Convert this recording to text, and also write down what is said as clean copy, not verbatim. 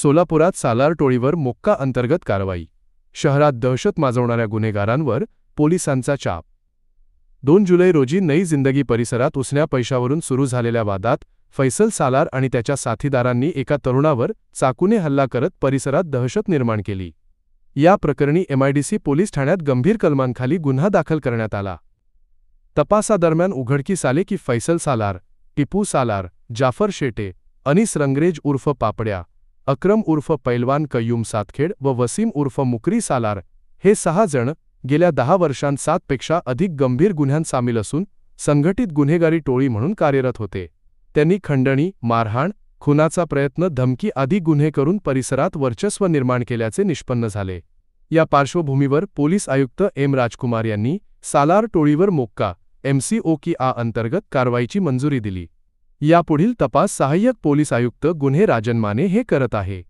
सोलापुरात सालार टोळीवर मोक्का अंतर्गत कारवाई. शहरात दहशत माजवणाऱ्या गुन्हेगारांवर पोलिसांचा चाप. 2 जुलै रोजी नई जिंदगी परिसरात उसन्या पैशावरून सुरू झालेल्या वादात फैसल सालार आणि त्याच्या साथीदारांनी एका तरुणावर चाकूने हल्ला करत परिसरात दहशत निर्माण केली. या प्रकरणी MIDC पोलीस ठाण्यात गंभीर कलमांखाली गुन्हा दाखल करण्यात आला. तपासादरम्यान उघडकीस आले की फैसल सालार, टिपू सालार, जाफर शेटे, अनीस रंगरेज उर्फ पापड्या, अक्रम उर्फ पैलवान कय्यूम सातखेड व वसीम उर्फ मुकरी सालार हे 6 जण गेल्या 10 वर्षांत 7 पेक्षा अधिक गंभीर गुन्ह्यांत सामील असून संघटित गुन्हेगारी टोळी म्हणून कार्यरत होते. त्यांनी खंडणी, मारहाण, खुनाचा प्रयत्न, धमकी आदी गुन्हे करून परिसरात वर्चस्व निर्माण केल्याचे निष्पन्न झाले. या पार्श्वभूमीवर पोलीस आयुक्त M. राजकुमार यांनी सालार टोळीवर मोक्का MCOKA अंतर्गत कारवाईची मंजुरी दिली. यापुढील तपास सहाय्यक पोलीस आयुक्त गुन्हे राजन माने हे करत आहे.